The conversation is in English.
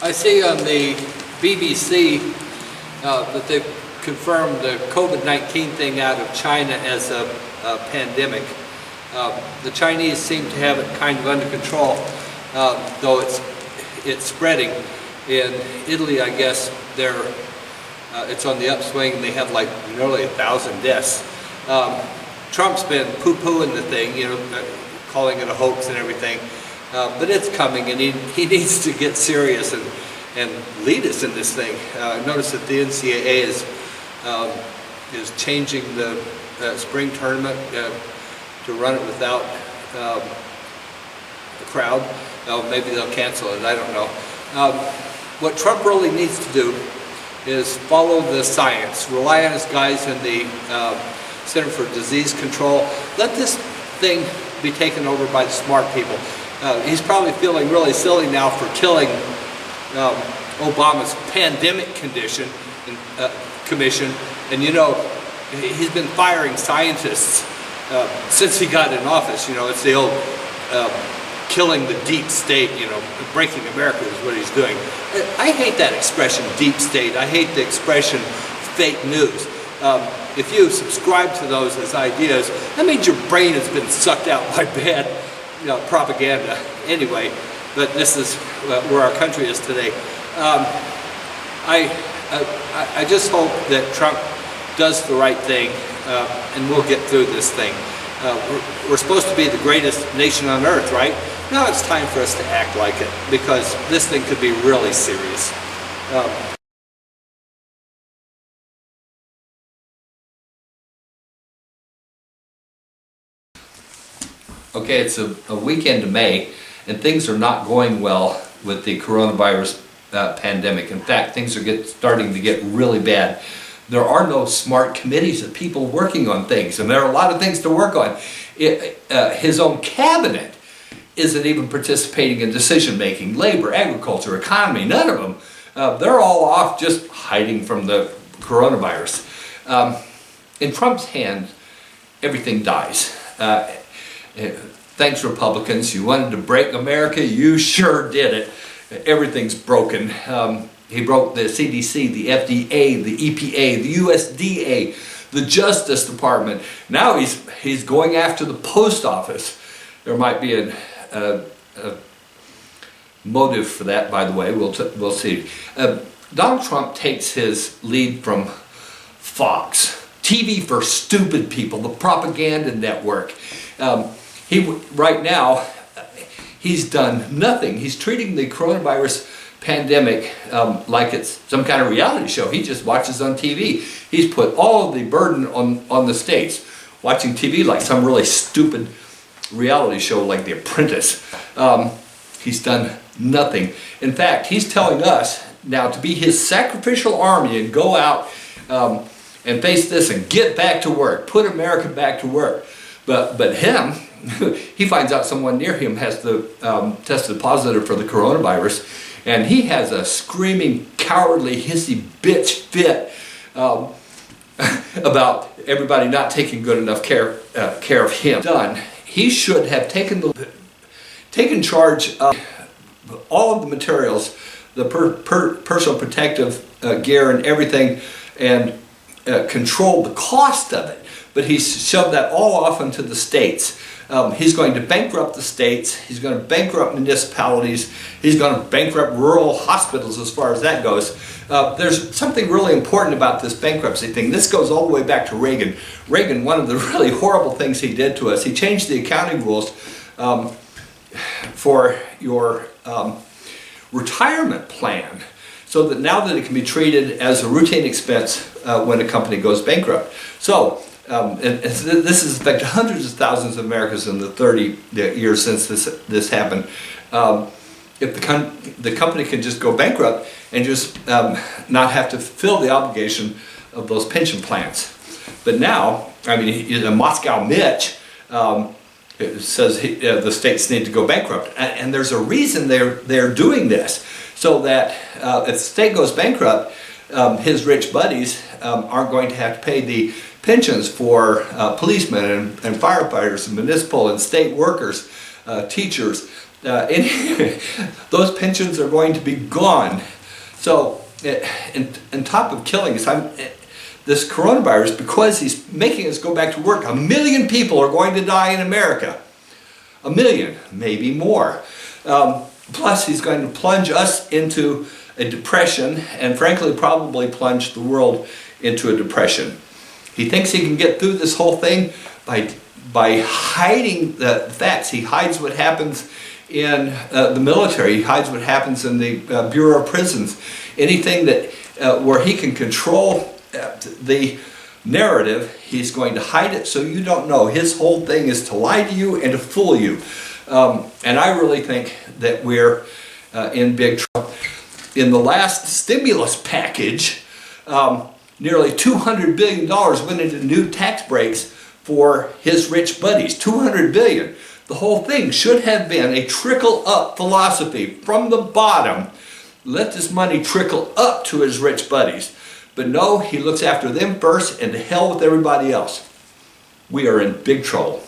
I see on the BBC that they've confirmed the COVID-19 thing out of China as a pandemic. The Chinese seem to have it kind of under control, though it's spreading. In Italy, I guess, it's on the upswing, and they have like nearly 1,000 deaths. Trump's been poo-pooing the thing, calling it a hoax and everything, but it's coming, and he needs to get serious and lead us in this thing. I noticed that the NCAA is changing the spring tournament to run it without a crowd. Maybe they'll cancel it, I don't know. What Trump really needs to do is follow the science, rely on his guys in the Center for Disease Control. Let this thing be taken over by the smart people. He's probably feeling really silly now for killing Obama's pandemic commission, and he's been firing scientists since he got in office. It's the old killing the deep state, breaking America is what he's doing. I hate that expression, deep state. I hate the expression fake news. If you subscribe to those as ideas, that means your brain has been sucked out by bad propaganda. Anyway, but this is where our country is today. I just hope that Trump does the right thing, and we'll get through this thing. We're supposed to be the greatest nation on earth, right? Now it's time for us to act like it, because this thing could be really serious. Okay, it's a weekend of May, and things are not going well with the coronavirus pandemic. In fact, things are starting to get really bad. There are no smart committees of people working on things, and there are a lot of things to work on. His own cabinet isn't even participating in decision-making. Labor, agriculture, economy, none of them. They're all off just hiding from the coronavirus. In Trump's hands, everything dies. Thanks, Republicans. You wanted to break America, you sure did it. Everything's broken. He broke the CDC, the FDA, the EPA, the USDA, the Justice Department. Now he's going after the post office. There might be a motive for that, by the way. We'll see. Donald Trump takes his lead from Fox, TV for stupid people, the propaganda network. Right now, he's done nothing. He's treating the coronavirus pandemic like it's some kind of reality show. He just watches on TV. He's put all of the burden on the states, watching TV like some really stupid reality show like The Apprentice. He's done nothing. In fact, he's telling us now to be his sacrificial army and go out and face this and get back to work, put America back to work. But him, he finds out someone near him has tested positive for the coronavirus, and he has a screaming, cowardly, hissy bitch fit about everybody not taking good enough care of him. He should have taken charge of all of the materials, the personal protective gear and everything, and controlled the cost of it. But he's shoved that all off into the states. He's going to bankrupt the states. He's going to bankrupt municipalities. He's going to bankrupt rural hospitals as far as that goes. There's something really important about this bankruptcy thing. This goes all the way back to Reagan. Reagan, one of the really horrible things he did to us, he changed the accounting rules for your retirement plan, so that now that it can be treated as a routine expense when a company goes bankrupt. So this has affected hundreds of thousands of Americans in the 30 years since this happened. If the company can just go bankrupt and just not have to fulfill the obligation of those pension plans. But now, Moscow Mitch says the states need to go bankrupt, and there's a reason they're doing this, so that if the state goes bankrupt, his rich buddies aren't going to have to pay the pensions for policemen and firefighters and municipal and state workers, teachers, those pensions are going to be gone. So, on top of killing us, this coronavirus, because he's making us go back to work, 1 million people are going to die in America. 1 million, maybe more. Plus, he's going to plunge us into a depression, and frankly, probably plunge the world into a depression. He thinks he can get through this whole thing by hiding the facts. He hides what happens in the military. He hides what happens in the Bureau of Prisons. Anything that where he can control the narrative, he's going to hide it so you don't know. His whole thing is to lie to you and to fool you. And I really think that we're in big trouble. In the last stimulus package, nearly $200 billion went into new tax breaks for his rich buddies. $200 billion. The whole thing should have been a trickle-up philosophy from the bottom. Let this money trickle up to his rich buddies. But no, he looks after them first, and to hell with everybody else. We are in big trouble.